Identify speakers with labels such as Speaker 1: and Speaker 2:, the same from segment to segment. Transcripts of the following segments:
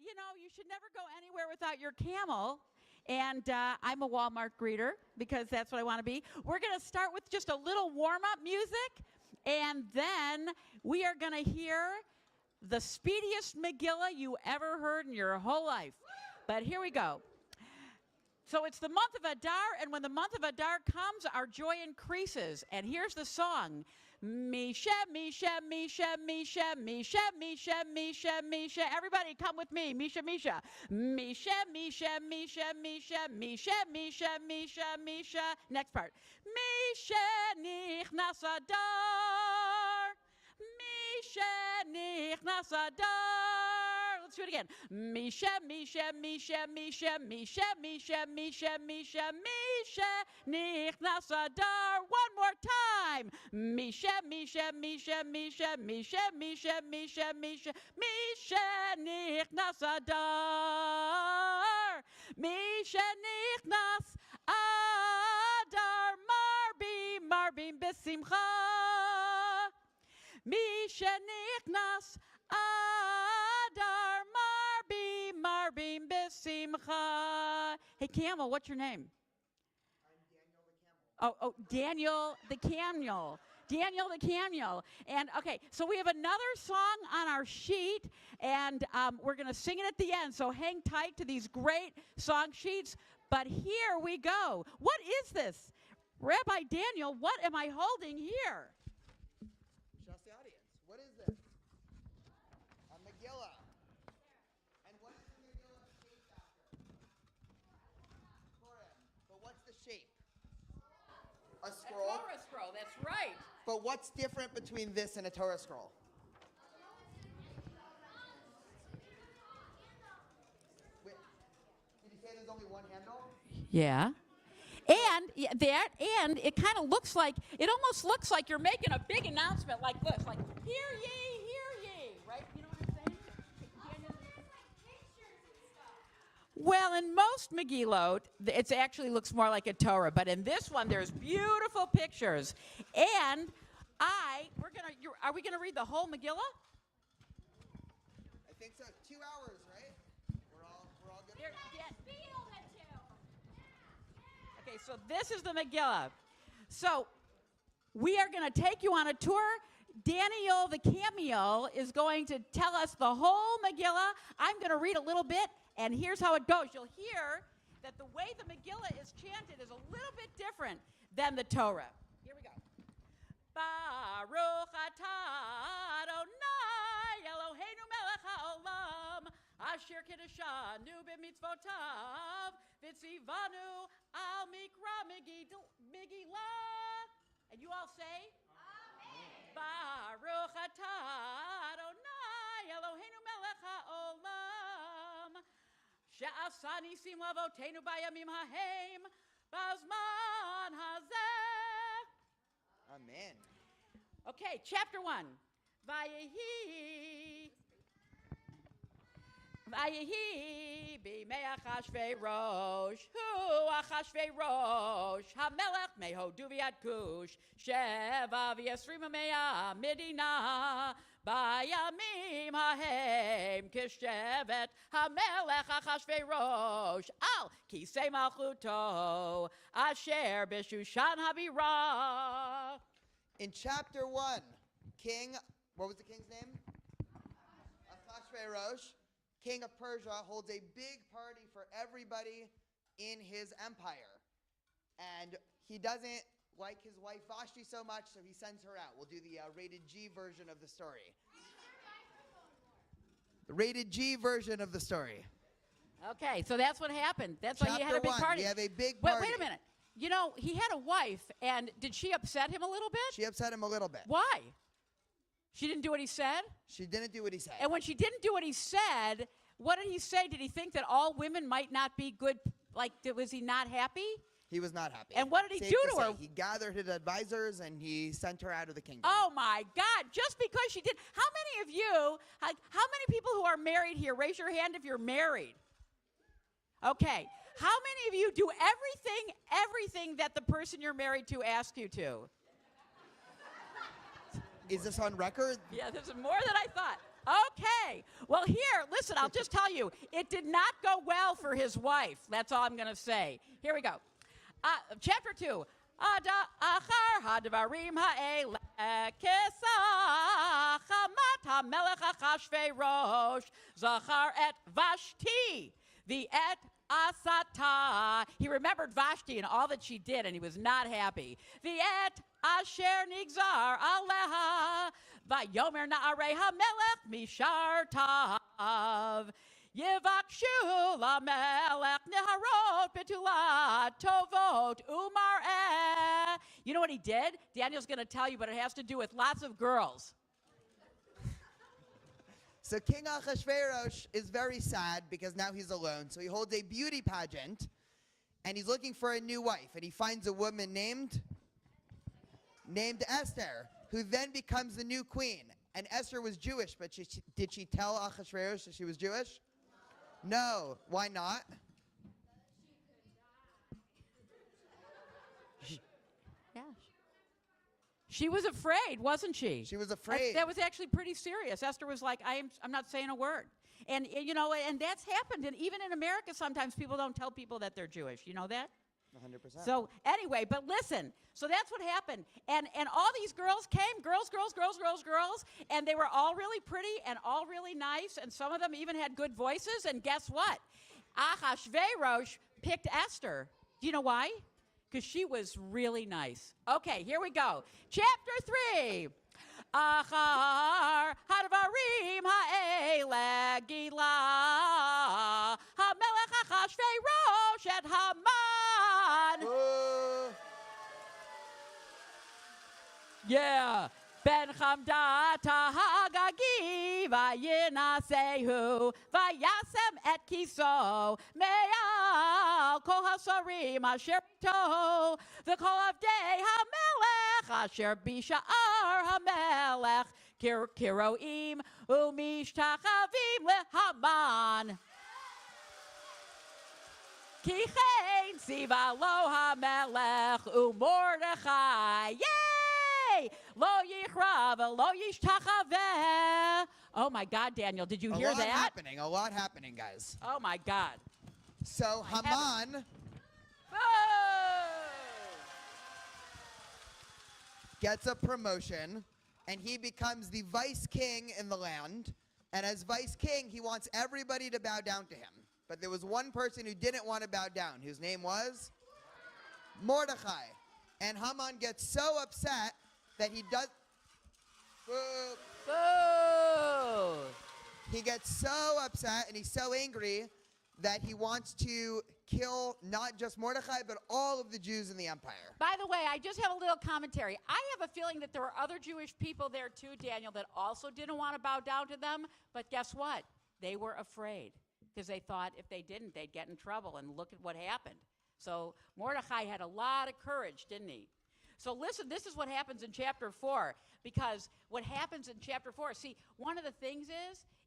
Speaker 1: You know, you should never go anywhere without your camel. And I'm a Walmart greeter because that's what I want to be. We're going to start with just a little warm-up music, and then we are going to hear the speediest Megillah you ever heard in your whole life. But here we go. So it's the month of Adar, and when the month of Adar comes, our joy increases. And here's the song. Misha, Misha, Misha, Misha, Misha, Misha, Misha, Misha. Everybody come with me. Misha, Misha. Misha, Misha, Misha, Misha, Misha, Misha, Misha, Misha. Next part. Misha nichnas Adar. Misha nichnas Adar. Let's do it again. Misha, Misha, Misha, Misha, Misha, Misha, Misha, Misha, Misha nichnas Adar. One more time. Misha, Misha, Misha, Misha, Misha, Misha, Misha, Misha, Misha nichnas Adar. Misha nichnas Adar. Marbim besimcha. Misha nichnas Adar. Marbim besimcha. Hey, Camel, what's your name? Daniel the Camel. Daniel the Camel. And okay, so we have another song on our sheet, and we're going to sing it at the end. So hang tight to these great song sheets. But here we go. What is this? Rabbi Daniel, what am I holding here?
Speaker 2: Just the audience. What is this? A Megillah. And what is the Megillah shaped after? Purim. But what's the shape? A scroll.
Speaker 1: A Torah scroll, that's right.
Speaker 2: But what's different between this and a Torah scroll? Wait, did you say there's only one handle?
Speaker 1: Yeah. And it kind of looks like, it almost looks like you're making a big announcement like this, like, hear ye, right? You know what I'm saying? Well, in most Megillot, it actually looks more like a Torah, but in this one, there's beautiful pictures. And are we gonna read the whole Megillah?
Speaker 2: I think so. 2 hours, right? We're all good.
Speaker 1: Okay, so this is the Megillah. So we are going to take you on a tour. Daniel the Camel is going to tell us the whole Megillah. I'm going to read a little bit, and here's how it goes. You'll hear that the way the Megillah is chanted is a little bit different than the Torah. Here we go. Baruch atah Adonai Eloheinu melech haolam asher kiddushanu b'mitzvotav v'tzivanu al mikra Megillah. And you all say? Amen. Baruch atah Adonai Eloheinu melech haolam she'asa nisim lavotenu bayamim hahem bazman hazeh.
Speaker 2: Amen.
Speaker 1: Okay, chapter 1. Vayehi b'mei Achashverosh, hu Achashverosh, hamelech mehodu v'yad kush, sheva v'yesrim mea medina, bayamim hahem kishevet, hamelech Achashverosh, al kisei malchuto, asher b'shushan habirah.
Speaker 2: In chapter 1, what was the king's name? Achashverosh, king of Persia, holds a big party for everybody in his empire. And he doesn't like his wife Vashti so much, so he sends her out. We'll do the rated G version of the story. The rated G version of the story.
Speaker 1: Okay, so that's what happened. That's why he had a big
Speaker 2: Chapter 1,
Speaker 1: party.
Speaker 2: we have a big party.
Speaker 1: Wait a minute. You know, he had a wife, and did she upset him a little bit?
Speaker 2: She upset him a little bit.
Speaker 1: Why? She didn't do what he said?
Speaker 2: She didn't do what he said.
Speaker 1: And when she didn't do what he said, what did he say? Did he think that all women might not be good? Like, was he not happy?
Speaker 2: He was not happy.
Speaker 1: And what did he
Speaker 2: Safe
Speaker 1: do
Speaker 2: to
Speaker 1: to
Speaker 2: say,
Speaker 1: her?
Speaker 2: He gathered his advisors and he sent her out of the kingdom.
Speaker 1: Oh my God, just because she did. How many of you, how many people who are married here, raise your hand if you're married. Okay. How many of you do everything that the person you're married to asks you to?
Speaker 2: Is this on record?
Speaker 1: Yeah, this is more than I thought. Okay. Well, here, listen, I'll just tell you, it did not go well for his wife. That's all I'm going to say. Here we go. Chapter 2. Achar hadvarim ha'eleh kesach hamat hamelech Achashverosh zachar et Vashti the et asata. He remembered Vashti and all that she did, and he was not happy. The et asher nigzar aleha vayomer na'arei hamelech mishar tav. Yivakshu lamelech neharot betulat tovot umar'eh. You know what he did? Daniel's going to tell you, but it has to do with lots of girls.
Speaker 2: So King Ahasuerus is very sad because now he's alone. So he holds a beauty pageant, and he's looking for a new wife. And he finds a woman named Esther, who then becomes the new queen. And Esther was Jewish, but did she tell Ahasuerus that she was Jewish? No. Why not?
Speaker 1: Yeah. She was afraid, wasn't she?
Speaker 2: She was afraid.
Speaker 1: That was actually pretty serious. Esther was like, I'm not saying a word. And you know, and that's happened. And even in America, sometimes people don't tell people that they're Jewish. You know that?
Speaker 2: 100%.
Speaker 1: So anyway, but listen. So that's what happened. And all these girls came, girls, and they were all really pretty and all really nice. And some of them even had good voices. And guess what? Ahasuerus picked Esther. Do you know why? Because she was really nice. Okay, here we go. Chapter 3. Achar hadvarim ha'eleh gila hamelech Achashverosh et Haman. Yeah. Ben Chamdat ha'agagi vayinasehu vayasem et kiso me'al kol hasarim asher to the kol avdei hamelech asher bisha'ar hamelech kiroim umishtachavim lehaman ki chen siva lo hamelech u'mordechai. Yay! Lo yichra v'lo yishtachaveh. Oh my God, Daniel, did you hear that?
Speaker 2: A lot happening, guys.
Speaker 1: Oh my God.
Speaker 2: So Haman gets a promotion, and he becomes the vice king in the land. And as vice king, he wants everybody to bow down to him. But there was one person who didn't want to bow down, whose name was Mordechai. And Haman gets so upset that he does. Boo.
Speaker 1: Boo!
Speaker 2: He gets so upset and he's so angry that he wants to kill not just Mordecai, but all of the Jews in the empire.
Speaker 1: By the way, I just have a little commentary. I have a feeling that there were other Jewish people there too, Daniel, that also didn't want to bow down to them. But guess what? They were afraid because they thought if they didn't, they'd get in trouble. And look at what happened. So Mordecai had a lot of courage, didn't he? So listen, this is what happens in chapter 4. Because what happens in chapter 4, see, one of the things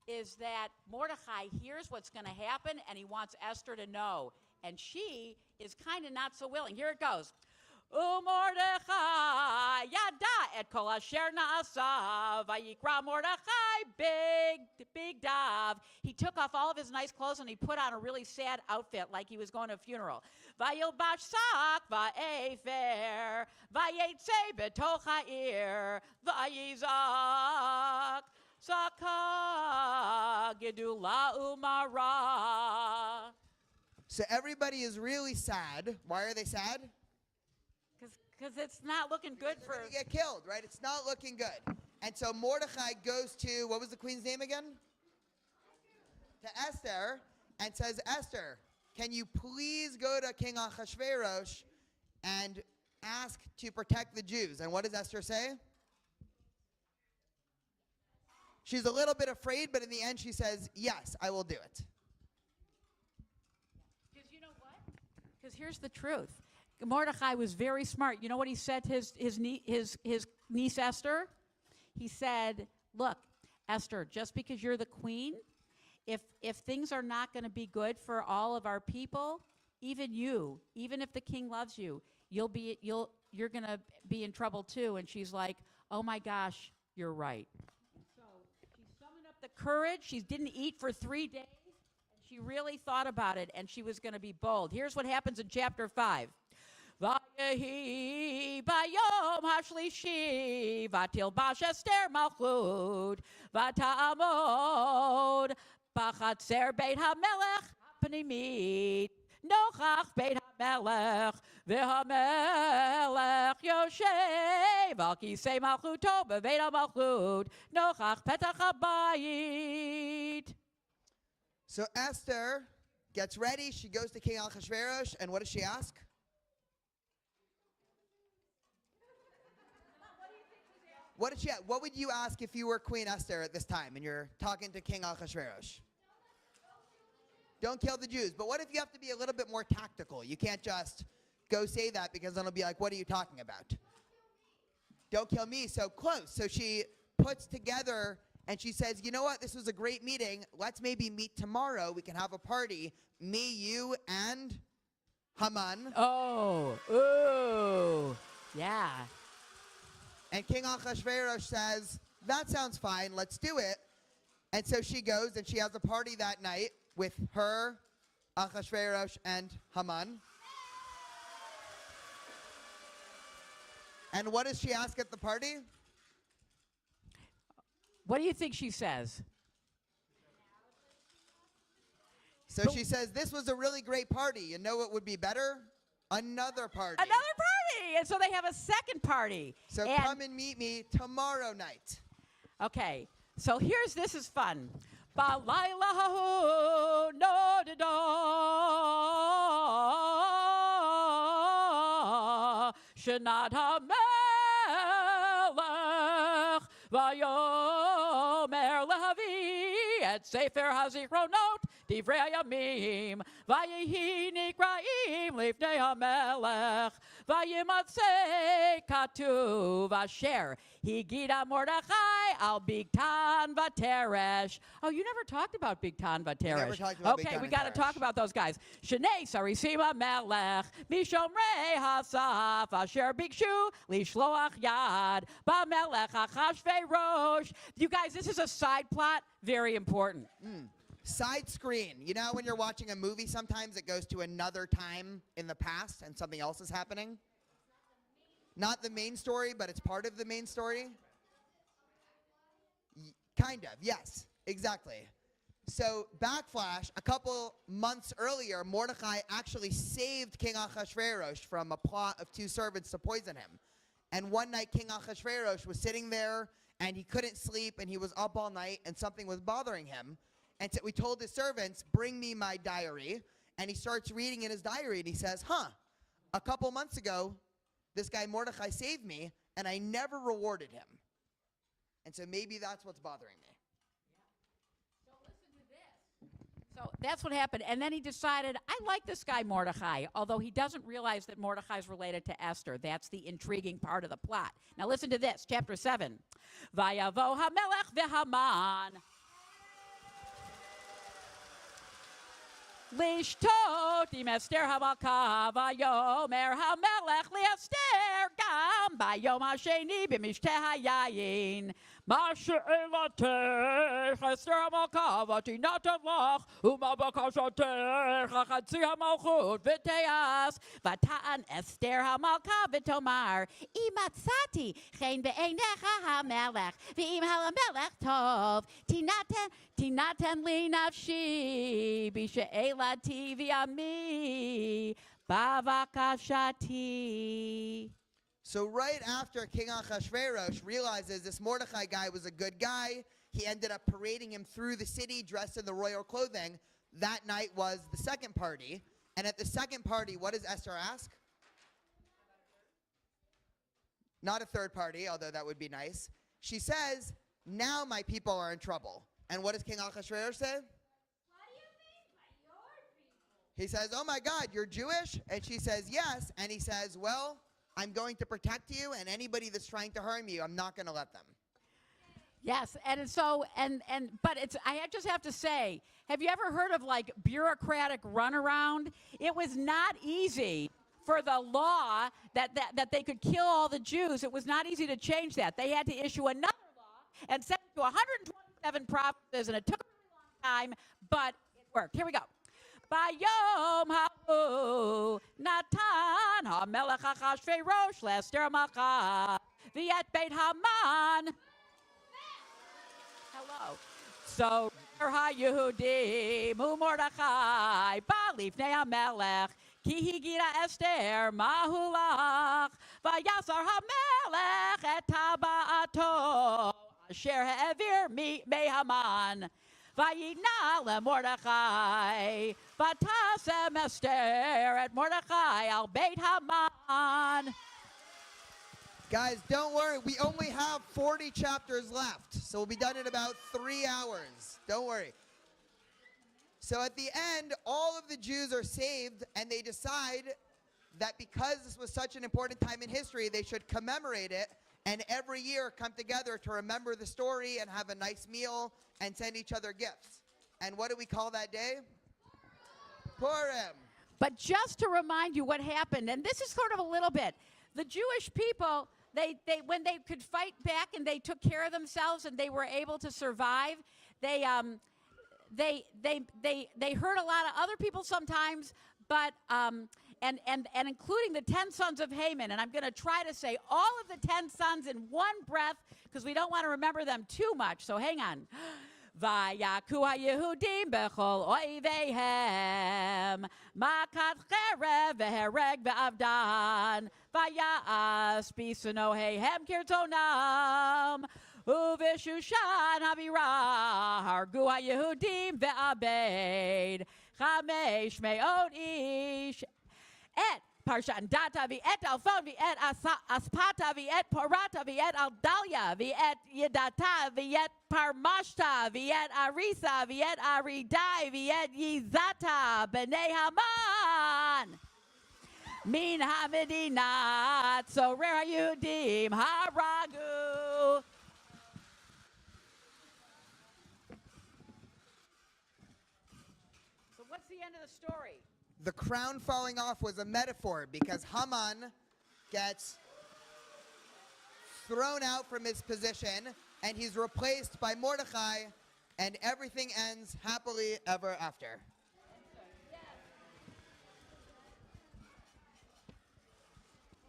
Speaker 1: is that Mordecai hears what's going to happen, and he wants Esther to know. And she is kind of not so willing. Here it goes. Mordechai yada et kol asher na'asa vayikra Mordechai big dav. He took off all of his nice clothes and he put on a really sad outfit like he was going to a funeral. Vayilbash sak va'efer vayetze betoch ha'ir vayizak saka gedula umara.
Speaker 2: So everybody is really sad. Why are they sad?
Speaker 1: Because it's not looking good
Speaker 2: They're
Speaker 1: for...
Speaker 2: going to get killed, right? It's not looking good. And so Mordecai goes to, what was the queen's name again? To Esther, and says, Esther, can you please go to King Ahasuerus and ask to protect the Jews? And what does Esther say? She's a little bit afraid, but in the end she says, yes, I will do it.
Speaker 1: Because you know what? Because here's the truth. Mordecai was very smart. You know what he said to his niece Esther? He said, look, Esther, just because you're the queen, if things are not going to be good for all of our people, even if the king loves you, you're going to be in trouble too. And she's like, oh my gosh, you're right. So she summoned up the courage. She didn't eat for 3 days. And she really thought about it, and she was going to be bold. Here's what happens in chapter 5. Vayehi bayom hashlishi vatilbash Esther malchut vata'amod bachatzer beit hamelech hapnimit nochach beit hamelech v'hamelech yoshev al kisei malchuto beveit hamalchut nochach petach habayit.
Speaker 2: So Esther gets ready. She goes to King Ahasuerus, and what does she ask? What would you ask if you were Queen Esther at this time and you're talking to King Ahasuerus? Don't kill the Jews. But what if you have to be a little bit more tactical? You can't just go say that because then it'll be like, what are you talking about? Don't kill me. So close. So she puts together and she says, you know what? This was a great meeting. Let's maybe meet tomorrow. We can have a party. Me, you, and Haman.
Speaker 1: Oh, ooh, yeah.
Speaker 2: And King Ahasuerus says, that sounds fine, let's do it. And so she goes and she has a party that night with her, Ahasuerus, and Haman. And what does she ask at the party?
Speaker 1: What do you think she says?
Speaker 2: So she says, this was a really great party. You know what would be better? Another party.
Speaker 1: Another party! And so they have a second party.
Speaker 2: So come and meet me tomorrow night.
Speaker 1: Okay, so this is fun. Balayla hahu nodida shenad hamelech vayomer lehavi et sefer hazichronot divrei yamim vayehi nikraim lifnei hamelech vayimatzei katuv asher higida Mordechai al bigtan vateresh. Oh, you never talked about bigtan vateresh.
Speaker 2: Never talked about
Speaker 1: okay,
Speaker 2: Bigtan
Speaker 1: we got to
Speaker 2: Vateresh.
Speaker 1: talk about those guys. Shnei sarisima melech mishomrei hasaf asher bikshu lishloach yad ba'melech achashverosh. You guys, this is a side plot, very important.
Speaker 2: Side screen. You know when you're watching a movie, sometimes it goes to another time in the past and something else is happening? Not the main story, but it's part of the main story? Kind of, yes, exactly. So, backflash, a couple months earlier, Mordecai actually saved King Ahasuerus from a plot of 2 servants to poison him. And one night, King Ahasuerus was sitting there, and he couldn't sleep, and he was up all night, and something was bothering him. And so we told his servants, bring me my diary. And he starts reading in his diary, and he says, a couple months ago, this guy Mordecai saved me, and I never rewarded him. And so maybe that's what's bothering me.
Speaker 1: So listen to this. So that's what happened. And then he decided, I like this guy Mordecai, although he doesn't realize that Mordecai's related to Esther. That's the intriguing part of the plot. Now listen to this, chapter 7. Vayavo hamelech v'haman. Lishtot im Esther hamalka vayomer hamelech li'Esther gam bayom hasheni b'mishteh hayayin mashe'elatech Esther hamalka v'tinatan lach u'ma bakashatech hachatzi hamalchut v'teas v'ta'an Esther hamalka v'tomar imatzati chen be'einecha hamelech v'im hamelech tov tinaten li nafshi b'she'elati v'ami bavakashati.
Speaker 2: So right after King Ahasuerus realizes this Mordecai guy was a good guy, he ended up parading him through the city dressed in the royal clothing. That night was the second party. And at the second party, what does Esther ask? Not a third party, although that would be nice. She says, now my people are in trouble. And what does King Ahasuerus say?
Speaker 1: What do you mean by your people?
Speaker 2: He says, oh my God, you're Jewish? And she says, yes. And he says, well, I'm going to protect you, and anybody that's trying to harm you, I'm not going to let them.
Speaker 1: Yes, and so but it's I just have to say, have you ever heard of like bureaucratic runaround? It was not easy for the law that they could kill all the Jews. It was not easy to change that. They had to issue another law and send it to 127 provinces, and it took a really long time, but it worked. Here we go. Bayom ha'u natan ha'melech Achashverosh l'Esther malka v'et Beit Haman. Hello. So ha'Yehudim u'Mordechai ba'lifnei ha'melech ki higira Esther mahulach v'yasar ha'melech et taba'ato asher ha'evir mei Haman. Vayigna leMordechai, vatasem Esther et Mordechai al Beit Haman.
Speaker 2: Guys, don't worry. We only have 40 chapters left, so we'll be done in about 3 hours. Don't worry. So at the end, all of the Jews are saved, and they decide that because this was such an important time in history, they should commemorate it, and every year come together to remember the story and have a nice meal and send each other gifts. And what do we call that day? Purim.
Speaker 1: But just to remind you what happened, and this is sort of a little bit, the Jewish people, they when they could fight back and they took care of themselves and they were able to survive, they hurt a lot of other people sometimes, but and including the 10 sons of Haman. And I'm going to try to say all of the 10 sons in one breath because we don't want to remember them too much. So hang on. Vayaku haYehudim bechol oiveihem makat cherev vehereg ve'avdan vayas bisunohehem kirtonam uveshushan havira hargu haYehudim ve'abed chamesh me'od ish et Parshan Data v'et Alphon v'et Aspata v'et Porata v'et Aldalia v'et Yedata v'et Parmashta v'et Arisa v'et Aridai v'et Yizata b'nei Haman min hamedinat sorer haYehudim haragu. So what's the end of the story?
Speaker 2: The crown falling off was a metaphor because Haman gets thrown out from his position and he's replaced by Mordecai, and everything ends happily ever after.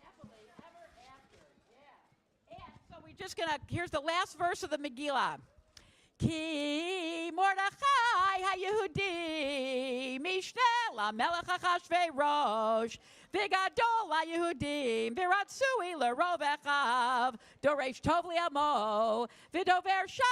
Speaker 1: Happily ever after, yeah. And so we're just gonna, here's the last verse of the Megillah. כי מרדכי היהודי משנה למלך אחשוורוש וגדול היהודים ורצוי לרוב אחיו דורש טוב לעמו ודובר שלום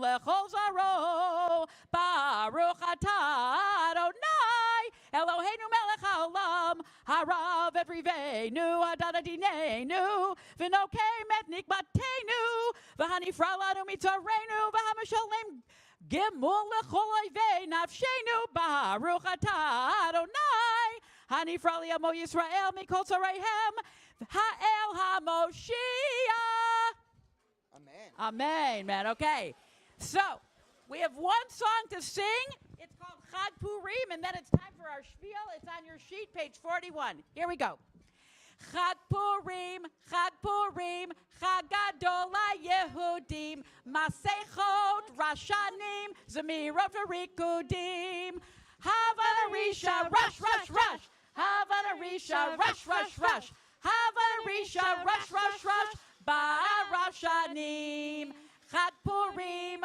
Speaker 1: לכל זרעו ברוך אתה אדוני אלוהינו מלך העולם הרב את ריבנו הדד עדיננו ונוקם את נקמתנו והנפרע לנו מצרינו והמשלם גמול לכל אויבי נפשנו ברוך אתה אדוני הנפרע לעמו ישראל מכל צריהם האל המושיע.
Speaker 2: Amen.
Speaker 1: Amen, man. Okay. So, we have one song to sing. It's called Chag Purim, and then it's time for our spiel. It's on your sheet, page 41. Here we go. Chag Purim, Chag Purim, Chag Gadol HaYehudim, Masechot, Rashanim, Zemirot v'Rikudim, Havana Risha, rush, rush, rush, Havana Risha, rush, rush, rush, Havana Risha, rush, rush, rush, Ba'arashanim. Chag Purim,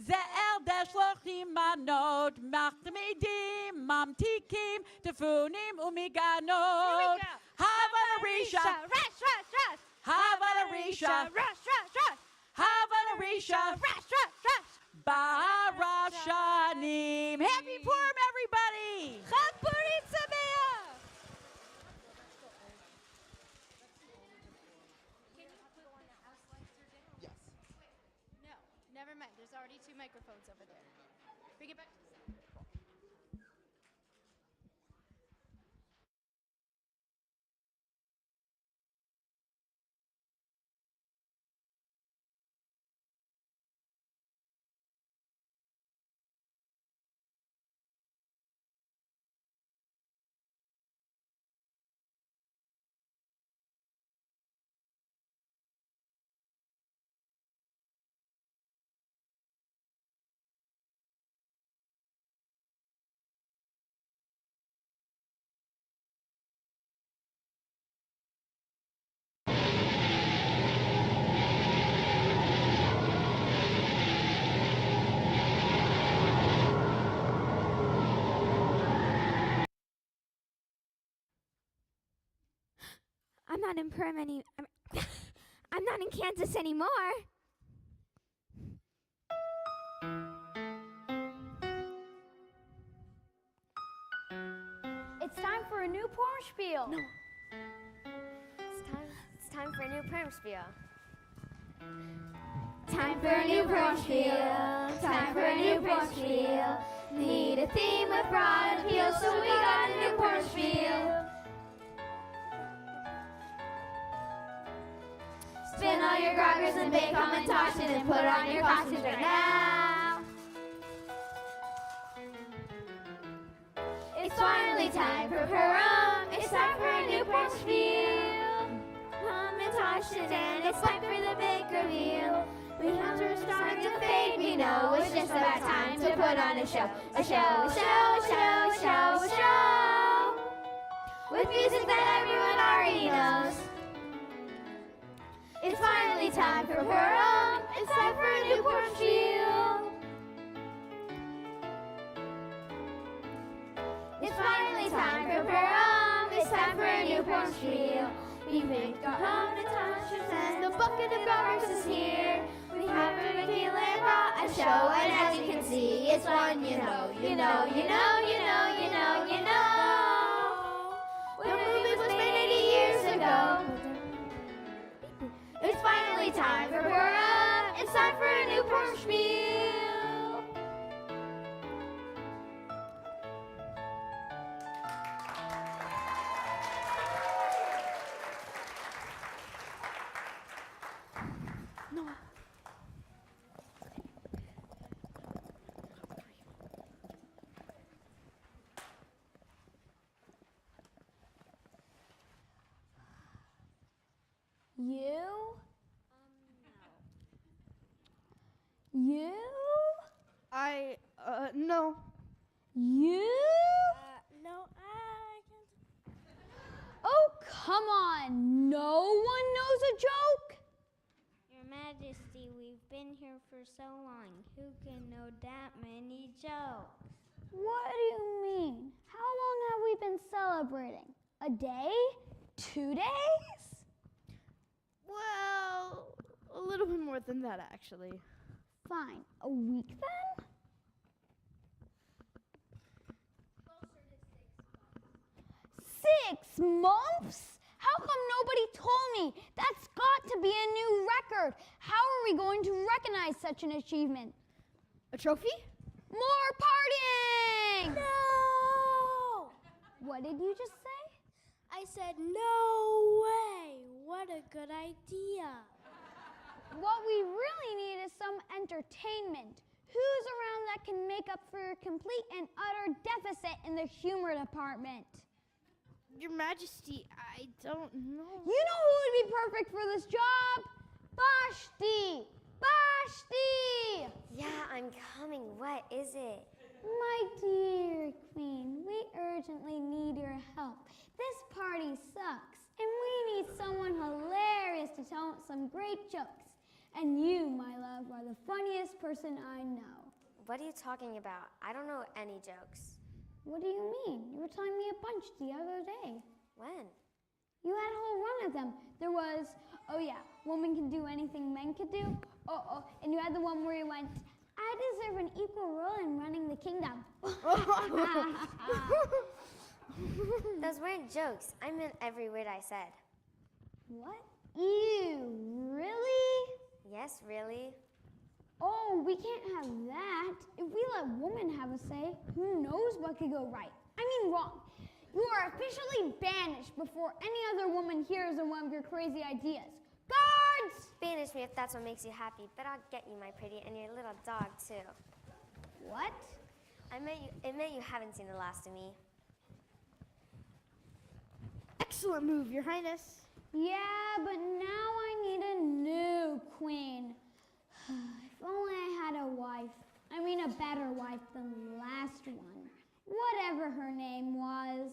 Speaker 1: Ze'el Deshlochim Manot, Machmidim, Mamtikim, Tefunim, Umiganot. Havana Risha,
Speaker 3: rush, rush, rush.
Speaker 1: Havana Risha,
Speaker 3: rush, rush, rush.
Speaker 1: Havana Risha,
Speaker 3: rush, rush, rush.
Speaker 1: Ba'arashanim. Happy Purim, everybody!
Speaker 3: Chag Purim Sameach.
Speaker 2: Yes.
Speaker 3: No, never mind. There's already 2 microphones over there. Bring it back.
Speaker 4: I'm not in Purim I'm not in Kansas anymore.
Speaker 3: It's time for a new Purim Spiel.
Speaker 4: No. It's time for a new Purim Spiel. Time for a new Purim Spiel. Time for a new Purim Spiel. Need a theme with broad appeal, so we got a new Purim Spiel. Spin all your groggers and bake commentations and put on your costumes right now. It's finally time for Purim. It's time for a new Purim Spiel. Commentations and it's time for the big reveal. We have to start to fade, we know it's just about time to put on a show. A show, a show, a show, a show, a show. With music that everyone already knows. It's finally time for Purim. It's time for a new Purim Spiel. It's finally time for Purim. It's time for a new Purim Spiel. We picked our commentations and the bucket of garbage is here. We have a Michaela brought a show, and as you can see, it's one you know, you know, you know, you know, you know, you know. When the movie was made 80 years ago. It's finally time for Purim. It's time for a new Purim Spiel. Noah.
Speaker 3: You? You?
Speaker 4: No.
Speaker 3: You?
Speaker 4: No, I can't.
Speaker 3: Oh, come on. No one knows a joke?
Speaker 4: Your Majesty, been here for so long. Who can know that many jokes?
Speaker 5: What do you mean? How long have we been celebrating? A day? 2 days?
Speaker 3: Well, a little bit more than that, actually.
Speaker 5: Fine. A week then?
Speaker 4: Closer to
Speaker 5: 6
Speaker 4: 6 months.
Speaker 5: months? How come nobody told me? That's got to be a new record. How are we going to recognize such an achievement?
Speaker 3: A trophy?
Speaker 5: More partying!
Speaker 4: No!
Speaker 5: What did you just say?
Speaker 4: I said, no way. What a good idea.
Speaker 5: What we really need is some entertainment. Who's around that can make up for your complete and utter deficit in the humor department?
Speaker 3: Your Majesty, I don't know.
Speaker 5: You know who would be perfect for this job? Vashti! Vashti!
Speaker 6: Yeah, I'm coming. What is it?
Speaker 5: My dear queen, we urgently need your help. This party sucks, and we need someone hilarious to tell some great jokes. And you, my love, are the funniest person I know.
Speaker 6: What are you talking about? I don't know any jokes.
Speaker 5: What do you mean? You were telling me a bunch the other day.
Speaker 6: When?
Speaker 5: You had a whole run of them. There was, oh yeah, women can do anything men could do. Oh, and you had the one where you went, I deserve an equal role in running the kingdom.
Speaker 6: Those weren't jokes. I meant every word I said.
Speaker 5: What? Ew, really?
Speaker 6: Yes, really?
Speaker 5: Oh, we can't have that. If we let women have a say, who knows what could go right? I mean wrong. You are officially banished before any other woman hears of one of your crazy ideas. Guards!
Speaker 6: Banish me if that's what makes you happy, but I'll get you, my pretty, and your little dog, too.
Speaker 5: What?
Speaker 6: It meant you haven't seen the last of me.
Speaker 3: Excellent move, Your Highness.
Speaker 5: Yeah, but now I need a new queen. If only I had a wife. I mean a better wife than the last one. Whatever her name was.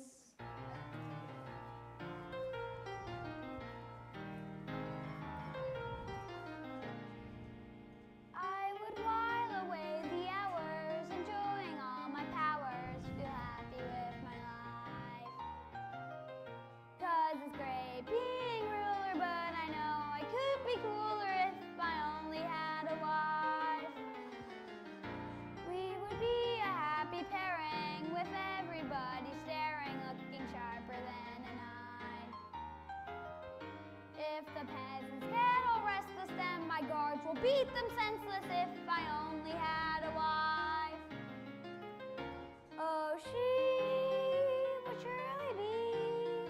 Speaker 5: I would while away the hours, enjoying all my powers, feel happy with my life. 'Cause it's great being ruler, but I know I could be cooler if I only had a wife. We would be a happy pairing with everybody staring, looking sharper than an eye. If the peasants get all restless, then my guards will beat them senseless if I only had a wife. Oh, she would surely be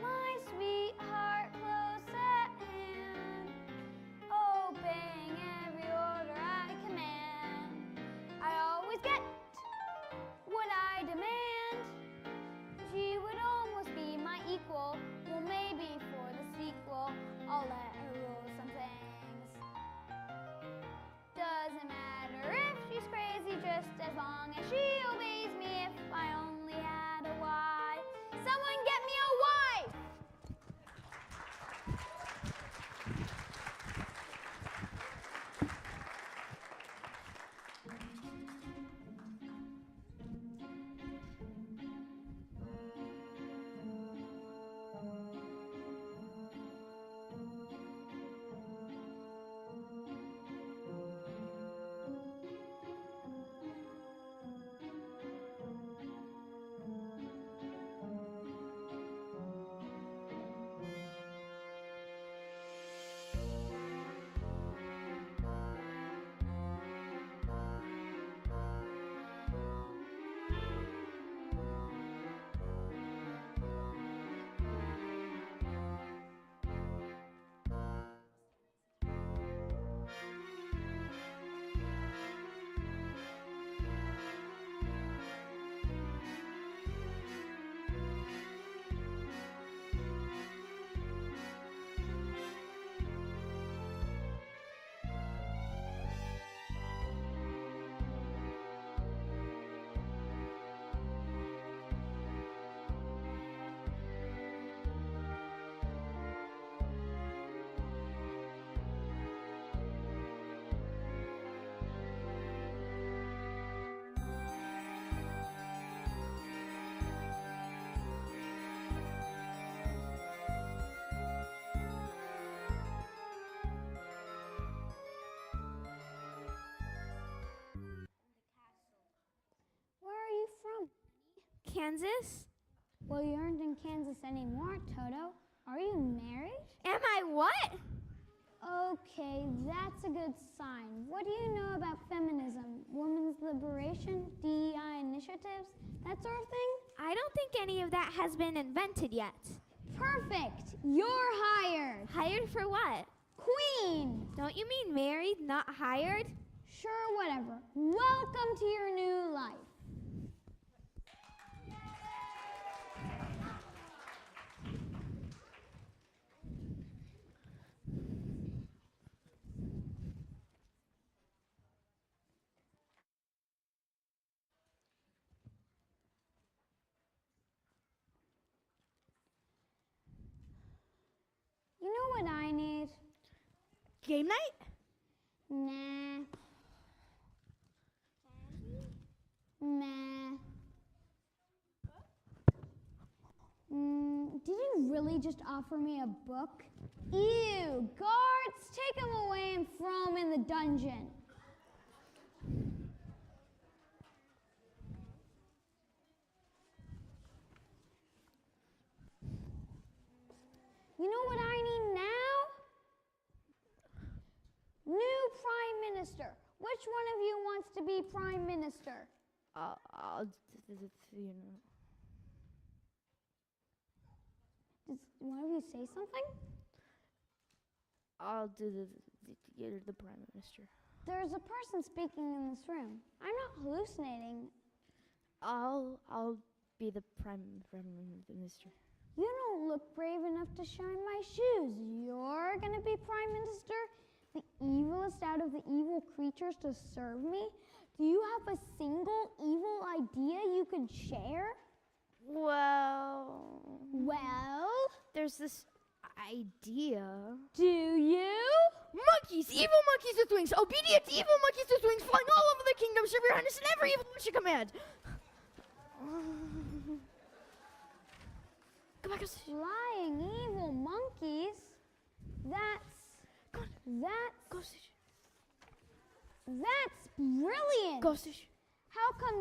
Speaker 5: my sweetheart close at hand, obeying every order I command. I always get what I demand. She would almost be my equal. Well, maybe for the sequel, I'll let her rule some things.
Speaker 4: Kansas?
Speaker 5: Well, you aren't in Kansas anymore, Toto. Are you married?
Speaker 4: Am I what?
Speaker 5: Okay, that's a good sign. What do you know about feminism, women's liberation, DEI initiatives, that sort of thing?
Speaker 4: I don't think any of that has been invented yet.
Speaker 5: Perfect! You're hired!
Speaker 4: Hired for what?
Speaker 5: Queen!
Speaker 4: Don't you mean married, not hired?
Speaker 5: Sure, whatever. Welcome to your new life. You know what I need?
Speaker 4: Game night?
Speaker 5: Nah. Meh. Did you really just offer me a book? Ew! Guards, take him away and throw him in the dungeon. You know what I need now? New Prime Minister. Which one of you wants to be Prime Minister? Does one of you say something?
Speaker 7: I'll do the Prime Minister.
Speaker 5: There's a person speaking in this room. I'm not hallucinating.
Speaker 7: I'll be the Prime Minister.
Speaker 5: You don't look brave enough to shine my shoes. You're gonna be Prime Minister? The evilest out of the evil creatures to serve me? Do you have a single evil idea you could share?
Speaker 7: Well, there's this idea.
Speaker 5: Do you?
Speaker 7: Monkeys! Evil monkeys with wings! Obedient to evil monkeys with wings, flying all over the kingdom, serve your highness in every evil wish you command! Come back,
Speaker 5: Flying evil monkeys? That's brilliant!
Speaker 7: Ghostish.
Speaker 5: How come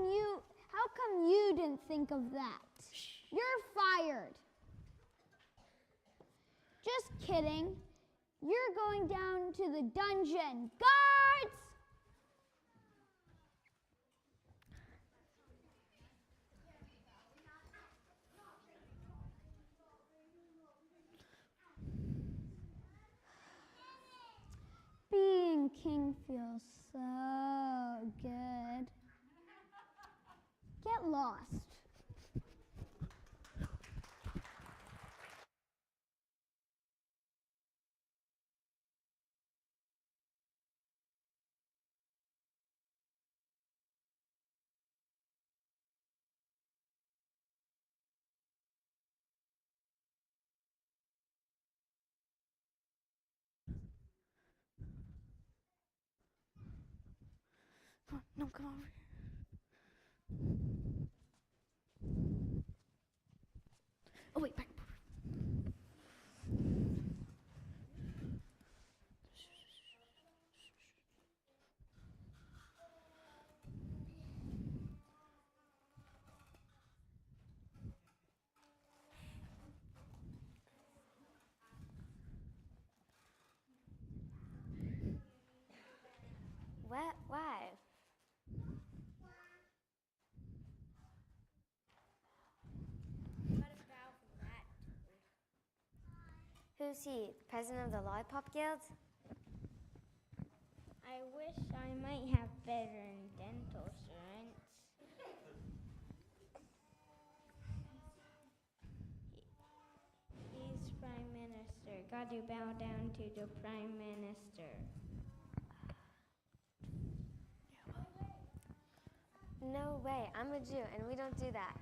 Speaker 5: you didn't think of that? You're fired. Just kidding. You're going down to the dungeon. Guards! Being king feels so good. Get lost.
Speaker 7: No, come over here. Oh, wait, back.
Speaker 6: What? Why? Who's he? President of the Lollipop Guild?
Speaker 3: I wish I might have better dental insurance. He's Prime Minister. Got to bow down to the Prime Minister.
Speaker 6: No way. I'm a Jew, and we don't do that.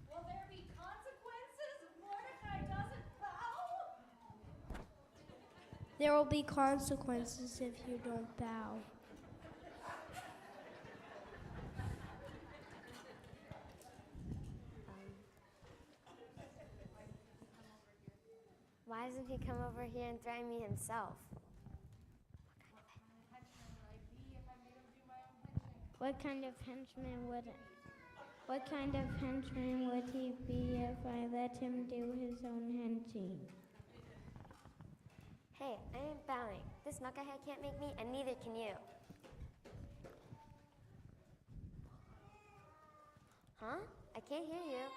Speaker 1: Will there be consequences if Mordecai doesn't bow?
Speaker 3: There will be consequences if you don't bow.
Speaker 6: Why doesn't he come over here and threaten me himself?
Speaker 4: What kind of henchman would he be if I let him do his own henching?
Speaker 6: Hey, I ain't bowing. This knucklehead can't make me, and neither can you. Huh? I can't hear you.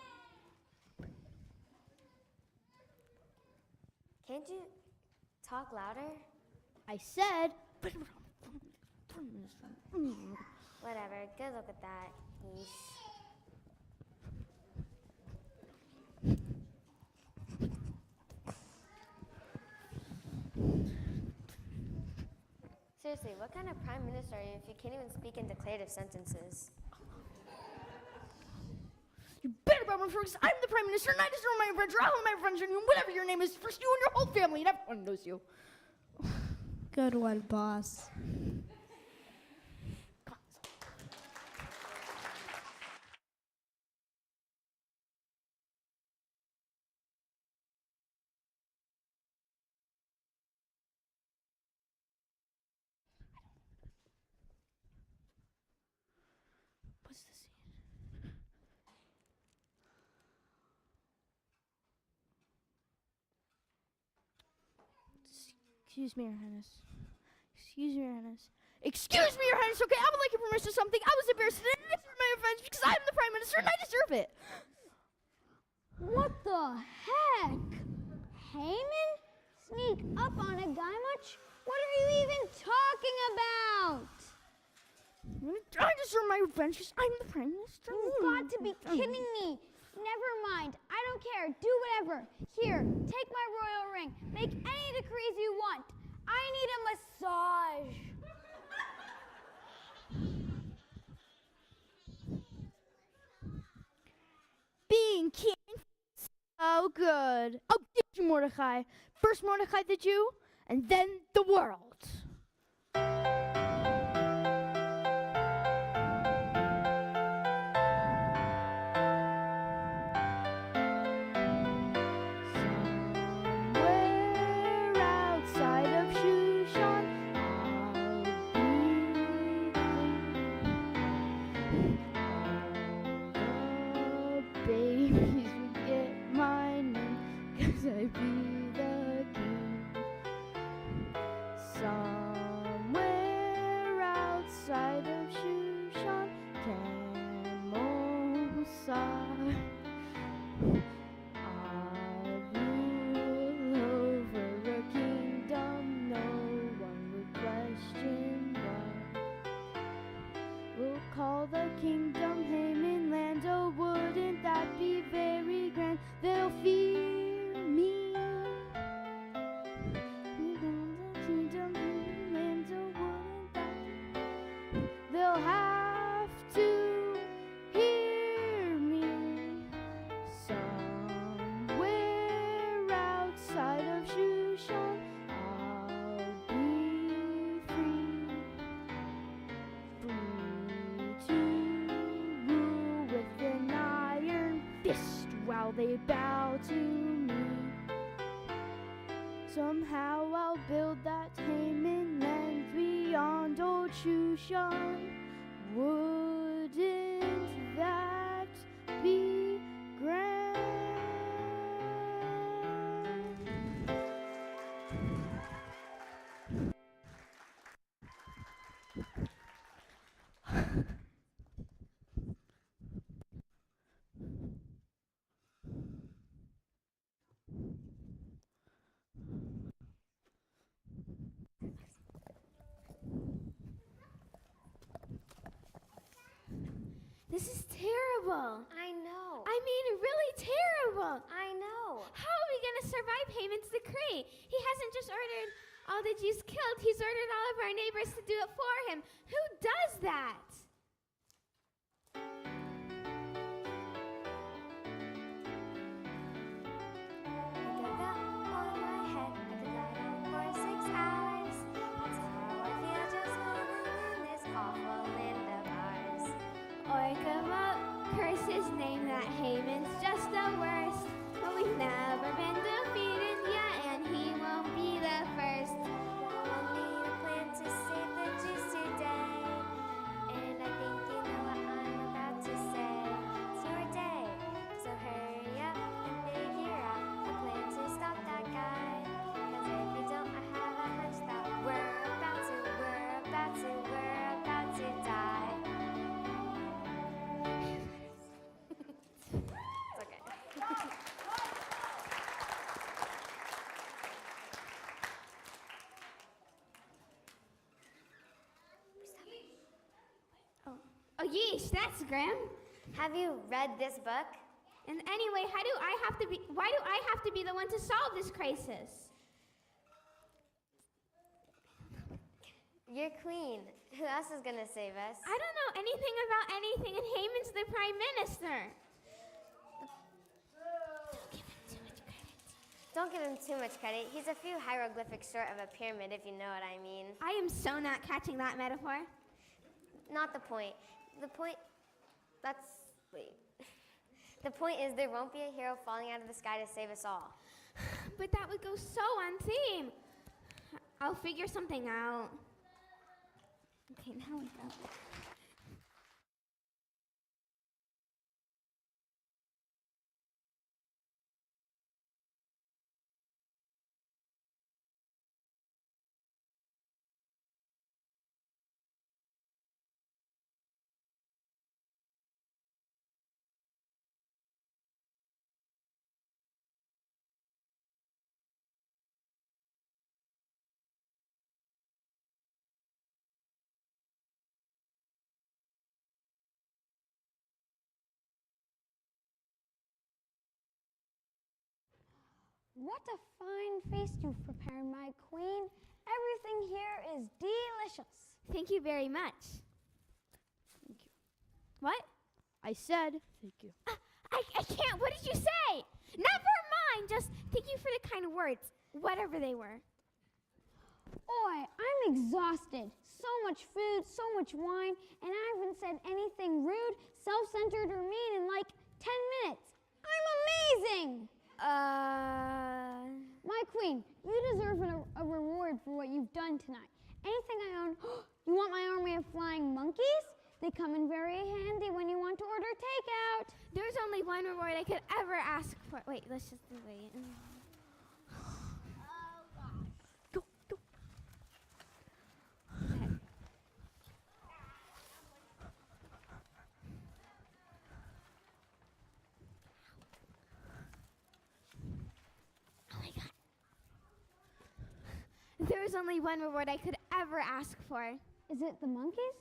Speaker 6: Can't you talk louder?
Speaker 7: I said.
Speaker 6: Whatever. Good luck with that. Yeesh. Seriously, what kind of prime minister are you if you can't even speak in declarative sentences?
Speaker 7: You better bow first. I'm the prime minister, and I deserve my friends. Or I'll my friends, and whatever your name is, first you and your whole family, and everyone knows you.
Speaker 4: Good one, boss.
Speaker 7: What's the scene? Excuse me, Your Highness. Excuse me, Your Highness. Excuse me, Your Highness. Okay, I would like your permission to something. I was embarrassed and I deserve my revenge because I'm the prime minister and I deserve it.
Speaker 5: What the heck? Haman? Sneak up on a guy much? What are you even talking about?
Speaker 7: I deserve my revenge because I'm the prime minister.
Speaker 5: You've got to be kidding me. Never mind. I don't care. Do whatever. Here, take my royal ring. Make any decrees you want. I need a massage.
Speaker 7: Being king, so good. I'll give you Mordecai. First Mordecai the Jew, and then the world. They bow to me. Somehow I'll build that Haman land beyond old Shushan. Wouldn't that be grand?
Speaker 4: This is terrible.
Speaker 6: I know.
Speaker 4: I mean, really terrible.
Speaker 6: I know.
Speaker 4: How are we going to survive Haman's decree? He hasn't just ordered all the Jews killed. He's ordered all of our neighbors to do it for him. Who does that? His name that Haman's just the worst, but we've never been defeated yet, and he won't be the first.
Speaker 6: We'll need a plan to save the Jews today.
Speaker 4: Oh, yeesh, that's grim.
Speaker 6: Have you read this book?
Speaker 4: And anyway, why do I have to be the one to solve this crisis?
Speaker 6: You're queen. Who else is going to save us?
Speaker 4: I don't know anything about anything, and Haman's the prime minister.
Speaker 6: Don't give him too much credit. He's a few hieroglyphics short of a pyramid, if you know what I mean.
Speaker 4: I am so not catching that metaphor.
Speaker 6: Not the point. The point is there won't be a hero falling out of the sky to save us all.
Speaker 4: But that would go so on theme. I'll figure something out. Okay, now we go.
Speaker 5: What a fine feast you've prepared, my queen. Everything here is delicious.
Speaker 4: Thank you very much.
Speaker 7: Thank you.
Speaker 4: What?
Speaker 7: I said thank you.
Speaker 4: I can't. What did you say? Never mind. Just thank you for the kind words, whatever they were.
Speaker 5: Oi, I'm exhausted. So much food, so much wine, and I haven't said anything rude, self-centered, or mean in like 10 minutes. I'm amazing! My queen, you deserve a reward for what you've done tonight. Anything I own. You want my army of flying monkeys? They come in very handy when you want to order takeout.
Speaker 4: There's only one reward I could ever ask for. Wait, let's just wait.
Speaker 7: Go, go.
Speaker 4: Oh my God. There's only one reward I could ever ask for.
Speaker 5: Is it the monkeys?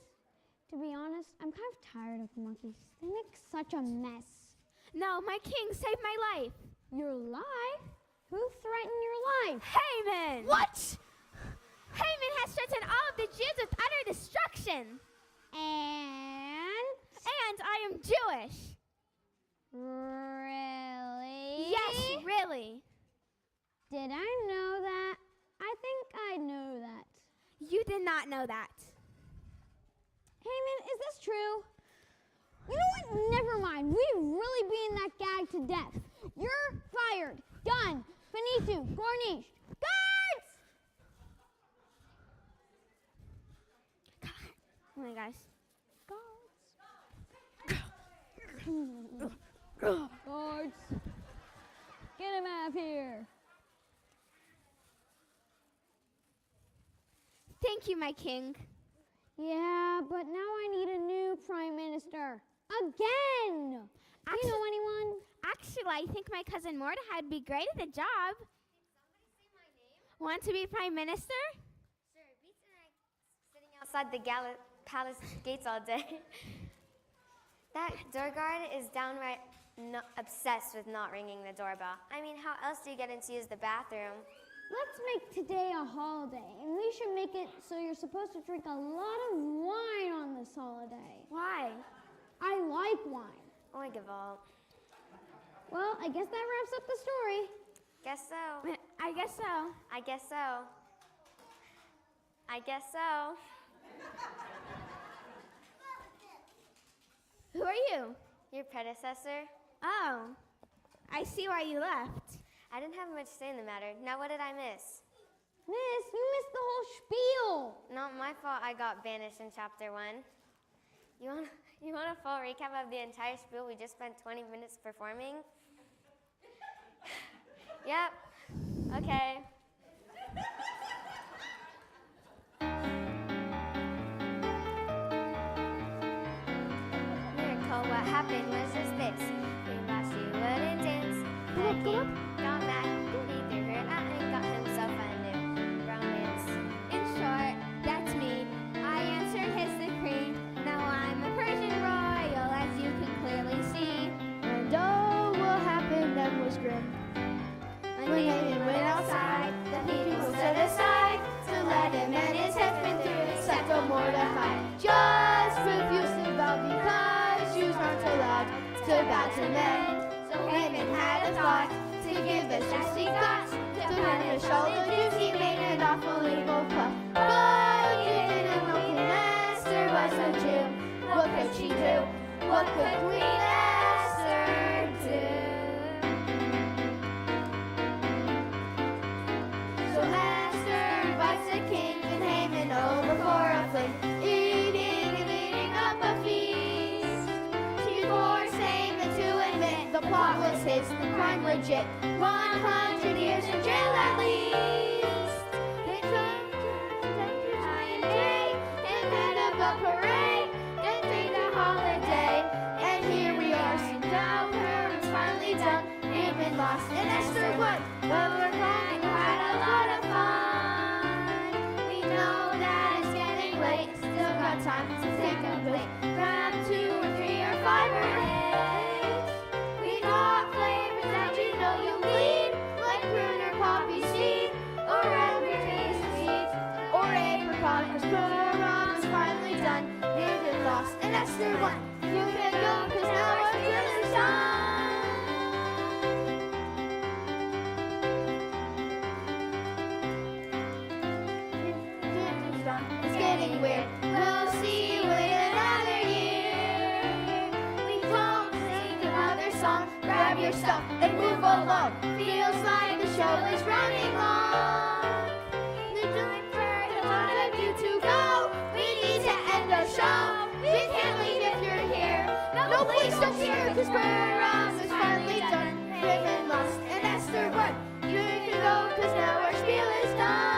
Speaker 5: To be honest, I'm kind of tired of the monkeys. They make such a mess.
Speaker 4: No, my king saved my life.
Speaker 5: Your life? Who threatened your life?
Speaker 4: Haman!
Speaker 7: What?
Speaker 4: Haman has threatened all of the Jews with utter destruction.
Speaker 5: And
Speaker 4: I am Jewish.
Speaker 5: Really?
Speaker 4: Yes, really.
Speaker 5: Did I know that? I think I know that.
Speaker 4: You did not know that.
Speaker 5: Haman, is this true? You know what? Never mind. We've really beaten that gag to death. You're fired. Done. Finito. Garnished. Guards!
Speaker 4: Oh my gosh.
Speaker 5: Guards. Get him out of here.
Speaker 4: Thank you, my king.
Speaker 5: Yeah, but now I need a new prime minister. Again! Do you know anyone?
Speaker 4: Actually, I think my cousin Mordecai would be great at the job. Want to be prime minister?
Speaker 6: Sure, Beats and I sitting outside the palace gates all day. That door guard is downright obsessed with not ringing the doorbell. I mean, how else do you get in to use the bathroom?
Speaker 5: Let's make today a holiday, and we should make it so you're supposed to drink a lot of wine on this holiday.
Speaker 4: Why?
Speaker 5: I like wine.
Speaker 6: Oy Gewalt.
Speaker 5: Well, I guess that wraps up the story.
Speaker 6: Guess so.
Speaker 4: I guess so.
Speaker 6: I guess so. I guess so.
Speaker 4: Who are you?
Speaker 6: Your predecessor?
Speaker 4: Oh, I see why you left.
Speaker 6: I didn't have much say in the matter. Now what did I miss?
Speaker 5: Miss, you missed the whole spiel.
Speaker 6: Not my fault I got banished in chapter 1. You want a full recap of the entire spiel we just spent 20 minutes performing? Yep. Okay. Miracle, what happened was just this. We thought she wouldn't dance. That kid got mad. He threw her out and got himself a new romance.
Speaker 4: In short, that's me. I answered his decree. Now I'm a Persian about to mend. So Haman had a thought to give us just he got. To kind of show the Jews he made an awful little puff. But he didn't know Queen Esther was a Jew. What could she do? What could Queen Esther do? So Esther invites the king and Haman over for a fling, eating and eating up a feast. She forced Haman to admit the plot was his, the crime legit. 100 years in jail at least. They took the giant day and had a bell parade, then made a holiday. And here we are, so now Purim's finally done. Haman lost and Esther won, but we're wrong and had a lot of fun. We know that it's getting late, still got time to take a break. Grab 2 or 3 or 5 or 8. We got flavors that you know you'll need, like prune or poppy seed, or evergreen seeds, or apricot. 'Cause Purim is finally done. Haman lost and Esther won. You can go 'cause now our Spiel is done. It's getting weird. We'll see you in another year. We don't sing another song. Grab your stuff and move along. Feels like the show is running long. The time for a lot of you to go. We need to end our show. We can't leave if you're here. No, please don't cheer, 'cause Purim is finally done. Haman lost and Esther won. You can go 'cause now our Spiel is done.